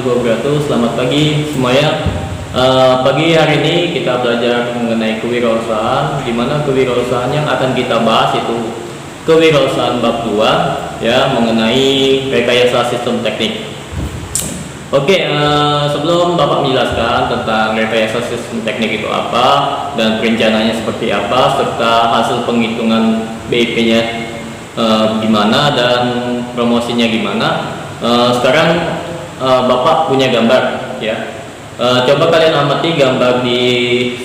wabarakatuh. Selamat pagi semuanya. Pagi hari ini kita belajar mengenai kewirausahaan, di mana kewirausahaan yang akan kita bahas itu kewirausahaan bab 2 ya, mengenai rekayasa sistem teknik. Oke, sebelum Bapak menjelaskan tentang rekayasa sistem teknik itu apa dan perencanaannya seperti apa, serta hasil penghitungan BIP-nya gimana dan promosinya gimana, sekarang Bapak punya gambar ya. Coba kalian amati gambar di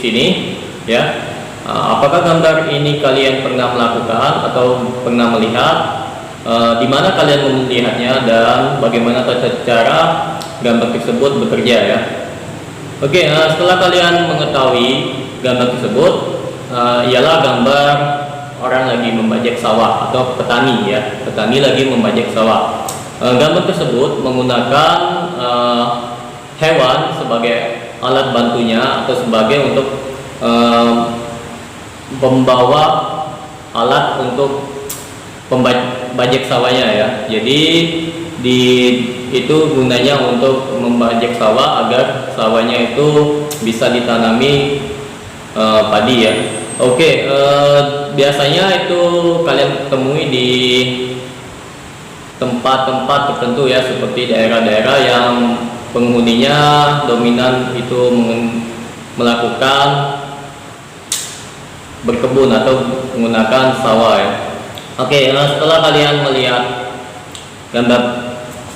sini ya. Apakah gambar ini kalian pernah melakukan atau pernah melihat? Di mana kalian melihatnya dan bagaimana cara gambar tersebut bekerja ya. Oke, setelah kalian mengetahui gambar tersebut, ialah gambar orang lagi membajak sawah atau petani ya. Petani lagi membajak sawah. Gambar tersebut menggunakan hewan sebagai alat bantunya atau sebagai untuk pembawa alat untuk pembajak sawahnya ya. Jadi itu gunanya untuk membajak sawah agar sawahnya itu bisa ditanami padi ya. Oke, biasanya itu kalian temui di tempat-tempat tertentu ya, seperti daerah-daerah yang penghuninya dominan itu melakukan berkebun atau menggunakan sawah ya. Oke, setelah kalian melihat gambar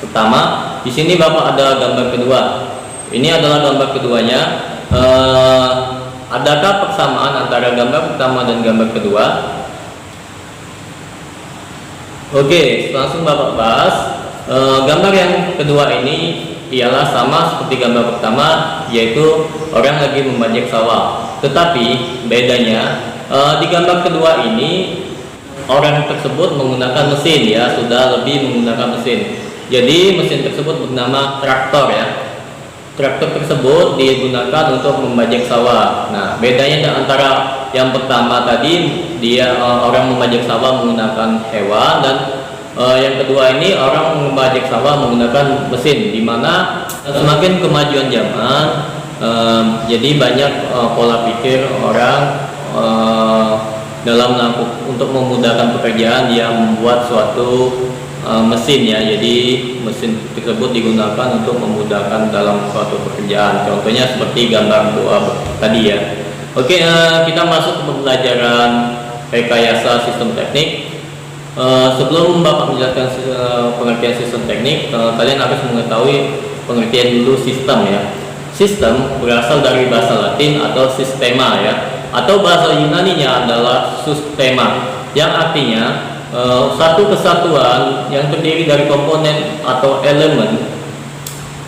pertama, di sini Bapak ada gambar kedua. Ini adalah gambar keduanya. Adakah persamaan antara gambar pertama dan gambar kedua? Oke, langsung Bapak bahas. Gambar yang kedua ini ialah sama seperti gambar pertama, yaitu orang lagi membajak sawah. Tetapi bedanya di gambar kedua ini orang tersebut menggunakan mesin ya, sudah lebih menggunakan mesin. Jadi mesin tersebut bernama traktor ya. Traktor tersebut digunakan untuk membajak sawah. Nah, bedanya antara yang pertama tadi dia orang membajak sawah menggunakan hewan, dan yang kedua ini orang membajak sawah menggunakan mesin, di mana semakin kemajuan zaman jadi banyak pola pikir orang dalam untuk memudahkan pekerjaan yang membuat suatu mesin ya. Jadi mesin tersebut digunakan untuk memudahkan dalam suatu pekerjaan. Contohnya seperti gambar tadi ya. Oke, kita masuk ke pembelajaran rekayasa sistem teknik. Sebelum Bapak menjelaskan pengertian sistem teknik, kalian harus mengetahui pengertian dulu sistem ya. Sistem berasal dari bahasa Latin atau sistema ya, atau bahasa Yunaninya adalah sustema, yang artinya satu kesatuan yang terdiri dari komponen atau elemen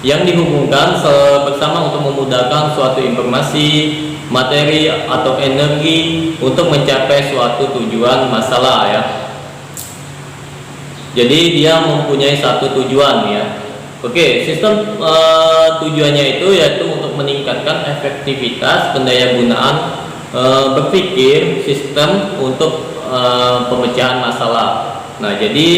yang dihubungkan bersama untuk memudahkan suatu informasi, materi atau energi untuk mencapai suatu tujuan masalah ya. Jadi dia mempunyai satu tujuan ya. Oke, sistem tujuannya itu yaitu untuk meningkatkan efektivitas pendayagunaan berpikir sistem untuk pemecahan masalah. Nah, jadi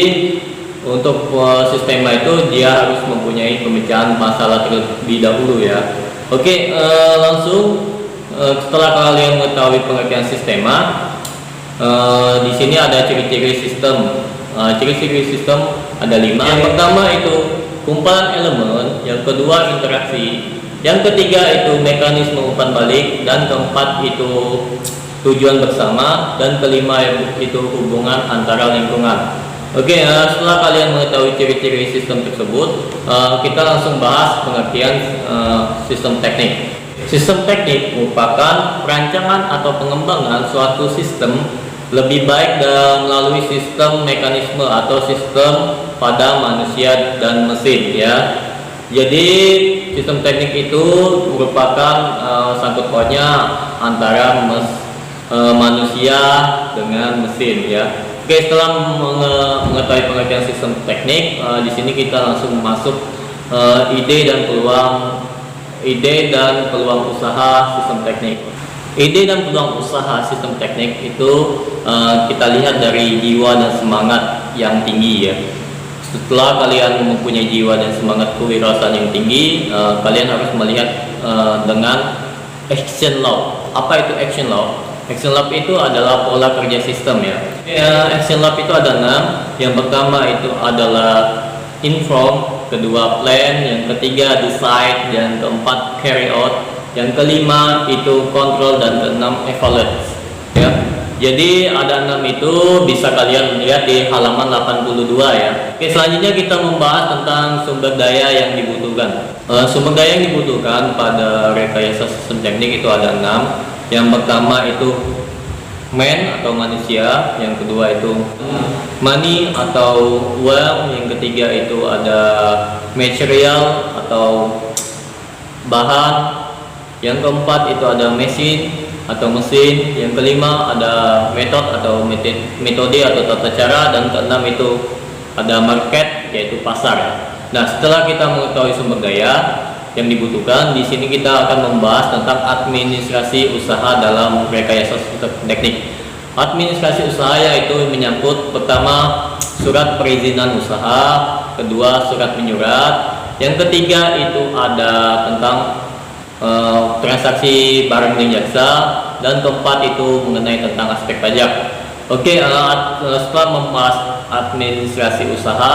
untuk sistema itu dia harus mempunyai pemecahan masalah terlebih dahulu ya. Oke, langsung setelah kalian mengetahui pengertian sistema, di sini ada ciri-ciri sistem. Ciri-ciri sistem ada 5. Yang pertama itu kumpulan elemen, yang kedua interaksi, yang ketiga itu mekanisme umpan balik, dan keempat itu tujuan bersama, dan kelima itu hubungan antara lingkungan. Oke, setelah kalian mengetahui ciri-ciri sistem tersebut, kita langsung bahas pengertian sistem teknik. Sistem teknik merupakan perancangan atau pengembangan suatu sistem lebih baik dan melalui sistem mekanisme atau sistem pada manusia dan mesin ya. Jadi sistem teknik itu merupakan sangkut pautnya antara manusia dengan mesin ya. Oke, setelah mengetahui pengertian sistem teknik, di sini kita langsung masuk ide dan peluang usaha sistem teknik. Ide dan peluang usaha sistem teknik itu kita lihat dari jiwa dan semangat yang tinggi ya. Setelah kalian mempunyai jiwa dan semangat kewirausahaan yang tinggi, kalian harus melihat dengan action law. Apa itu action law? Action law itu adalah pola kerja sistem ya. Action law itu ada 6. Yang pertama itu adalah inform, kedua plan, yang ketiga decide, yang keempat carry out, yang kelima itu control, dan keenam evaluate ya. Jadi ada 6 itu bisa kalian lihat di halaman 82 ya. Oke, selanjutnya kita membahas tentang sumber daya yang dibutuhkan. Sumber daya yang dibutuhkan pada rekayasa sistem teknik itu ada 6. Yang pertama itu man atau manusia, yang kedua itu money atau uang, yang ketiga itu ada material atau bahan, yang keempat itu ada mesin atau mesin, yang kelima ada metode atau tata cara, dan keenam itu ada market yaitu pasar. Nah, setelah kita mengetahui sumber daya yang dibutuhkan, di sini kita akan membahas tentang administrasi usaha dalam rekayasa sistem teknik. Administrasi usaha yaitu menyangkut pertama surat perizinan usaha, kedua surat menyurat, yang ketiga itu ada tentang transaksi barang dan jasa, dan keempat itu mengenai tentang aspek pajak. Oke, setelah membahas administrasi usaha,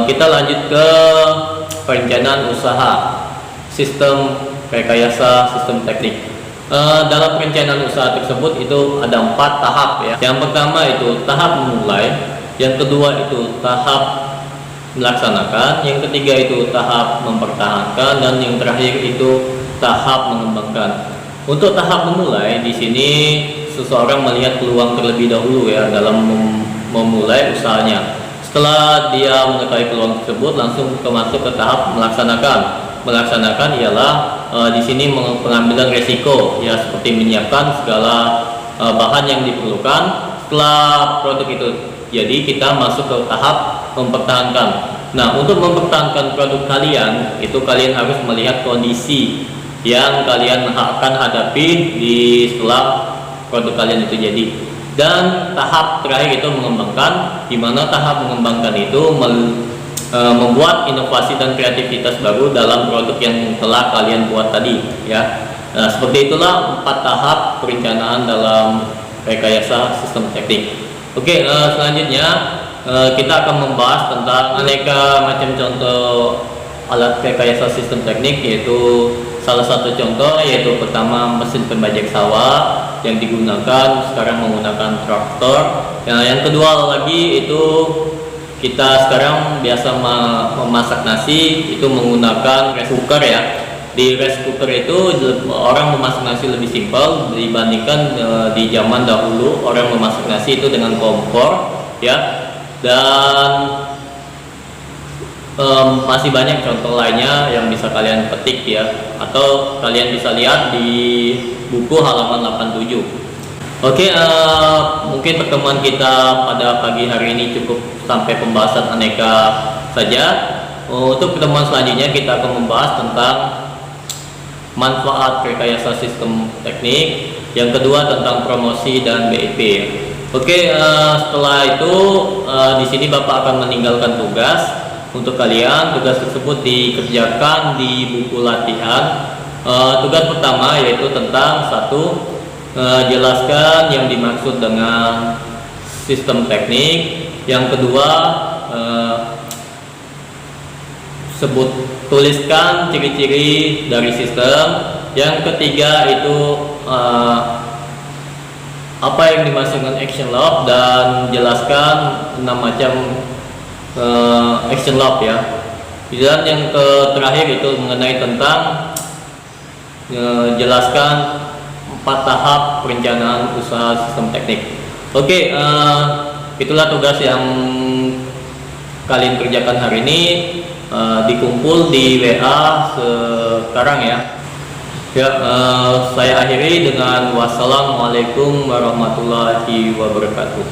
kita lanjut ke perencanaan usaha sistem rekayasa sistem teknik. Dalam perencanaan usaha tersebut itu ada 4 tahap ya. Yang pertama itu tahap memulai, yang kedua itu tahap melaksanakan, yang ketiga itu tahap mempertahankan, dan yang terakhir itu tahap mengembangkan. Untuk tahap memulai, di sini seseorang melihat peluang terlebih dahulu ya dalam memulai usahanya. Setelah dia mengetahui peluang tersebut, langsung masuk ke tahap melaksanakan. Melaksanakan ialah di sini pengambilan resiko ya, seperti menyiapkan segala bahan yang diperlukan. Setelah produk itu jadi, kita masuk ke tahap mempertahankan. Nah, untuk mempertahankan produk kalian itu kalian harus melihat kondisi yang kalian akan hadapi setelah produk kalian itu jadi. Dan tahap terakhir itu mengembangkan, di mana tahap mengembangkan itu membuat inovasi dan kreativitas baru dalam produk yang telah kalian buat tadi ya. Nah, seperti itulah 4 tahap perencanaan dalam rekayasa sistem teknik. Oke, selanjutnya kita akan membahas tentang aneka macam contoh alat rekayasa sistem teknik, yaitu salah satu contoh yaitu pertama mesin pembajak sawah yang digunakan sekarang menggunakan traktor. Nah, yang kedua lagi itu kita sekarang biasa memasak nasi itu menggunakan rice cooker ya. Di rice cooker itu orang memasak nasi lebih simpel dibandingkan di zaman dahulu orang memasak nasi itu dengan kompor ya. Dan masih banyak contoh lainnya yang bisa kalian petik ya, atau kalian bisa lihat di buku halaman 87. Oke, mungkin pertemuan kita pada pagi hari ini cukup sampai pembahasan aneka saja. Untuk pertemuan selanjutnya kita akan membahas tentang manfaat rekayasa sistem teknik, yang kedua tentang promosi dan BIP. Oke, setelah itu di sini Bapak akan meninggalkan tugas untuk kalian. Tugas tersebut dikerjakan di buku latihan. Tugas pertama yaitu tentang jelaskan yang dimaksud dengan sistem teknik. Yang kedua, tuliskan ciri-ciri dari sistem. Yang ketiga itu apa yang dimaksud dengan action law, dan jelaskan 6 macam action law ya. Dan yang terakhir itu mengenai tentang jelaskan 4 tahap perencanaan usaha sistem teknik. Oke, itulah tugas yang kalian kerjakan hari ini. Dikumpul di WA sekarang ya. Saya akhiri dengan wassalamualaikum warahmatullahi wabarakatuh.